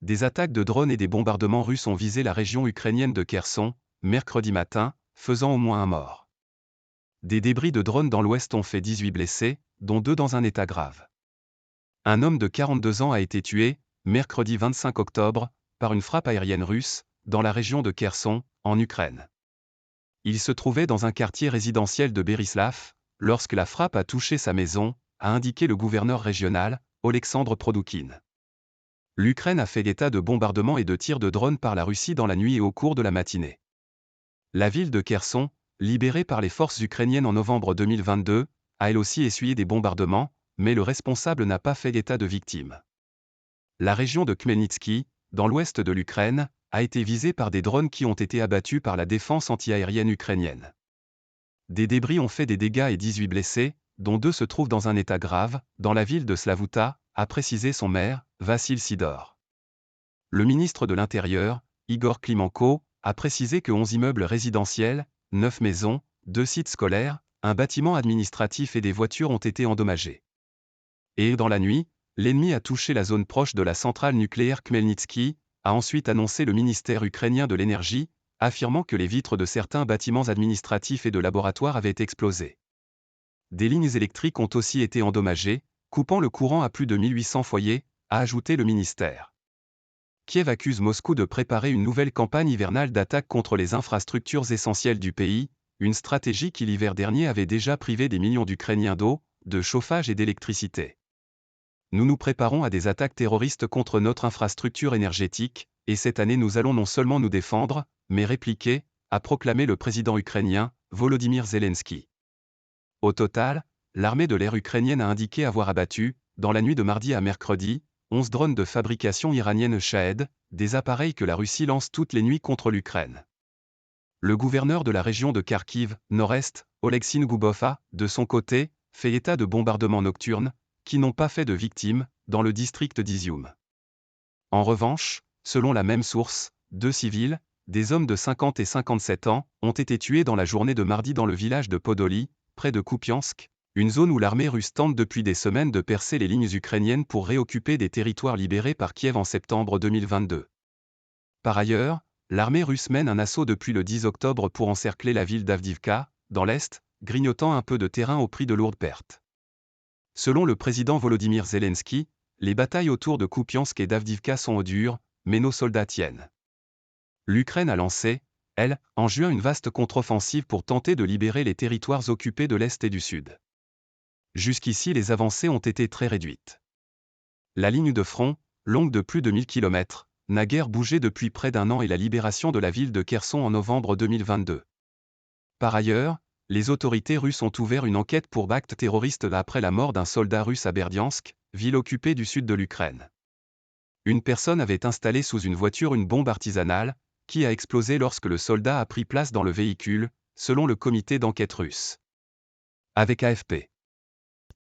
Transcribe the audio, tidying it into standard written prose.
des attaques de drones et des bombardements russes ont visé la région ukrainienne de Kherson, mercredi matin, faisant au moins un mort. Des débris de drones dans l'ouest ont fait 18 blessés, dont 2 dans un état grave. Un homme de 42 ans a été tué, mercredi 25 octobre, par une frappe aérienne russe, dans la région de Kherson, en Ukraine. Il se trouvait dans un quartier résidentiel de Berislav, lorsque la frappe a touché sa maison, a indiqué le gouverneur régional, Oleksandr Produkin. L'Ukraine a fait état de bombardements et de tirs de drones par la Russie dans la nuit et au cours de la matinée. La ville de Kherson, libérée par les forces ukrainiennes en novembre 2022, a elle aussi essuyé des bombardements, mais le responsable n'a pas fait état de victimes. La région de Khmelnytsky, dans l'ouest de l'Ukraine, a été visée par des drones qui ont été abattus par la défense antiaérienne ukrainienne. Des débris ont fait des dégâts et 18 blessés, dont 2 se trouvent dans un état grave, dans la ville de Slavuta, a précisé son maire, Vassil Sidor. Le ministre de l'Intérieur, Igor Klimenko, a précisé que 11 immeubles résidentiels, 9 maisons, 2 sites scolaires, un bâtiment administratif et des voitures ont été endommagés. Et dans la nuit, l'ennemi a touché la zone proche de la centrale nucléaire Khmelnytsky, a ensuite annoncé le ministère ukrainien de l'énergie, affirmant que les vitres de certains bâtiments administratifs et de laboratoires avaient explosé. Des lignes électriques ont aussi été endommagées, coupant le courant à plus de 1800 foyers, a ajouté le ministère. Kiev accuse Moscou de préparer une nouvelle campagne hivernale d'attaque contre les infrastructures essentielles du pays, une stratégie qui l'hiver dernier avait déjà privé des millions d'Ukrainiens d'eau, de chauffage et d'électricité. Nous nous préparons à des attaques terroristes contre notre infrastructure énergétique, et cette année nous allons non seulement nous défendre, mais répliquer, a proclamé le président ukrainien, Volodymyr Zelensky. Au total, l'armée de l'air ukrainienne a indiqué avoir abattu, dans la nuit de mardi à mercredi, 11 drones de fabrication iranienne Shahed, des appareils que la Russie lance toutes les nuits contre l'Ukraine. Le gouverneur de la région de Kharkiv, Nord-Est, Oleksyn Goubova, de son côté, fait état de bombardements nocturnes, qui n'ont pas fait de victimes, dans le district d'Izium. En revanche, selon la même source, 2 civils, des hommes de 50 et 57 ans, ont été tués dans la journée de mardi dans le village de Podoli, près de Kupiansk, une zone où l'armée russe tente depuis des semaines de percer les lignes ukrainiennes pour réoccuper des territoires libérés par Kiev en septembre 2022. Par ailleurs, l'armée russe mène un assaut depuis le 10 octobre pour encercler la ville d'Avdiivka, dans l'est, grignotant un peu de terrain au prix de lourdes pertes. Selon le président Volodymyr Zelensky, les batailles autour de Kupiansk et d'Avdiivka sont dures, mais nos soldats tiennent. L'Ukraine a lancé, elle, en juin une vaste contre-offensive pour tenter de libérer les territoires occupés de l'Est et du Sud. Jusqu'ici les avancées ont été très réduites. La ligne de front, longue de plus de 1000 km, n'a guère bougé depuis près d'un an et la libération de la ville de Kherson en novembre 2022. Par ailleurs, les autorités russes ont ouvert une enquête pour acte terroriste après la mort d'un soldat russe à Berdiansk, ville occupée du sud de l'Ukraine. Une personne avait installé sous une voiture une bombe artisanale, qui a explosé lorsque le soldat a pris place dans le véhicule, selon le comité d'enquête russe. Avec AFP.